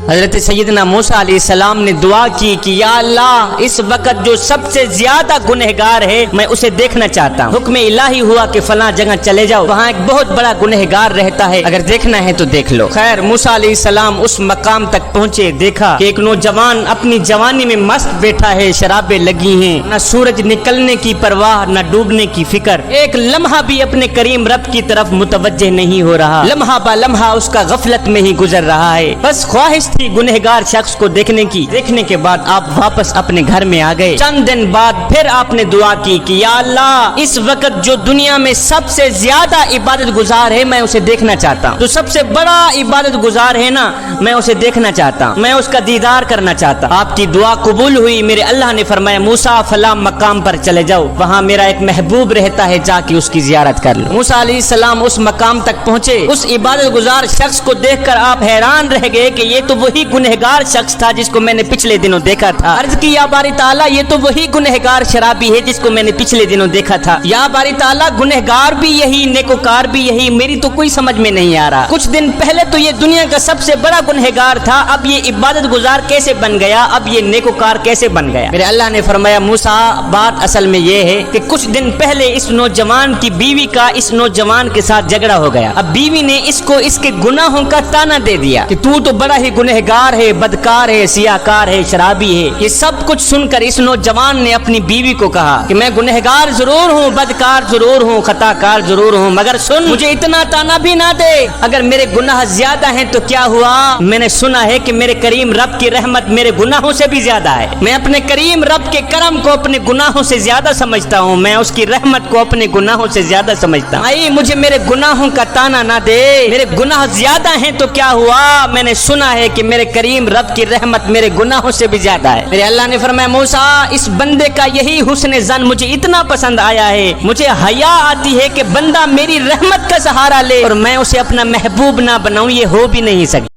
حضرت سیدنا موسیٰ علیہ السلام نے دعا کی کہ یا اللہ اس وقت جو سب سے زیادہ گنہگار ہے میں اسے دیکھنا چاہتا ہوں۔ حکم الہی ہوا کہ فلاں جگہ چلے جاؤ، وہاں ایک بہت بڑا گنہگار رہتا ہے، اگر دیکھنا ہے تو دیکھ لو۔ خیر موسیٰ علیہ السلام اس مقام تک پہنچے، دیکھا کہ ایک نوجوان اپنی جوانی میں مست بیٹھا ہے، شرابیں لگی ہیں، نہ سورج نکلنے کی پرواہ نہ ڈوبنے کی فکر، ایک لمحہ بھی اپنے کریم رب کی طرف متوجہ نہیں ہو رہا، لمحہ با لمحہ اس کا غفلت میں ہی گزر رہا ہے۔ بس خواہش تھی گنہگار شخص کو دیکھنے کی۔ دیکھنے کے بعد آپ واپس اپنے گھر میں آ گئے۔ چند دن بعد پھر آپ نے دعا کی کہ یا اللہ اس وقت جو دنیا میں سب سے زیادہ عبادت گزار ہے میں اسے دیکھنا چاہتا ہوں، جو سب سے بڑا عبادت گزار ہے نا میں اسے دیکھنا چاہتا ہوں، میں اس کا دیدار کرنا چاہتا ہوں۔ آپ کی دعا قبول ہوئی، میرے اللہ نے فرمایا موسیٰ فلاں مقام پر چلے جاؤ، وہاں میرا ایک محبوب رہتا ہے، جا کے اس کی زیارت کر لو۔ موسیٰ علیہ السلام اس مقام تک پہنچے، اس عبادت گزار شخص کو دیکھ کر آپ حیران رہ گئے کہ یہ تو وہی گنہگار شخص تھا جس کو میں نے پچھلے دنوں دیکھا تھا۔ عرض کی یا باری تعالیٰ یہ تو وہی گنہگار شرابی ہے جس کو میں نے پچھلے دنوں دیکھا تھا۔ یا باری تعالیٰ گنہگار بھی یہی، نیکوکار بھی یہی، میری تو کوئی سمجھ میں نہیں آ رہا۔ کچھ دن پہلے تو یہ دنیا کا سب سے بڑا گنہگار تھا، اب یہ عبادت گزار کیسے بن گیا، اب یہ نیکوکار کیسے بن گیا؟ میرے اللہ نے فرمایا موسیٰ بات اصل میں یہ ہے کہ کچھ دن پہلے اس نوجوان کی بیوی کا اس نوجوان کے ساتھ جھگڑا ہو گیا۔ اب بیوی نے اس کو اس کے گناہوں کا تانا دے دیا کہ تو بڑا ہی گنہگار ہے، بدکار ہے، سیاہکار ہے، شرابی ہے۔ یہ سب کچھ سن کر اس نوجوان نے اپنی بیوی کو کہا کہ میں گنہگار ضرور ہوں، بدکار ضرور ہوں، خطاکار ضرور ہوں، مگر سن مجھے اتنا تانا بھی نہ دے، اگر میرے گناہ زیادہ ہیں تو کیا ہوا؟ میں نے سنا ہے کہ میرے کریم رب کی رحمت میرے گناہوں سے بھی زیادہ ہے، میں اپنے کریم رب کے کرم کو اپنے گناہوں سے زیادہ سمجھتا ہوں، میں اس کی رحمت کو اپنے گناہوں سے زیادہ سمجھتا ہوں۔ آئی مجھے میرے گناہوں کا تانا نہ دے، میرے گناہ زیادہ ہیں تو کیا ہوا؟ میں نے سنا ہے کہ میرے کریم رب کی رحمت میرے گناہوں سے بھی زیادہ ہے۔ میرے اللہ نے فرمایا موسیٰ اس بندے کا یہی حسن ظن مجھے اتنا پسند آیا ہے، مجھے حیا آتی ہے کہ بندہ میری رحمت کا سہارا لے اور میں اسے اپنا محبوب نہ بناؤں، یہ ہو بھی نہیں سکتا۔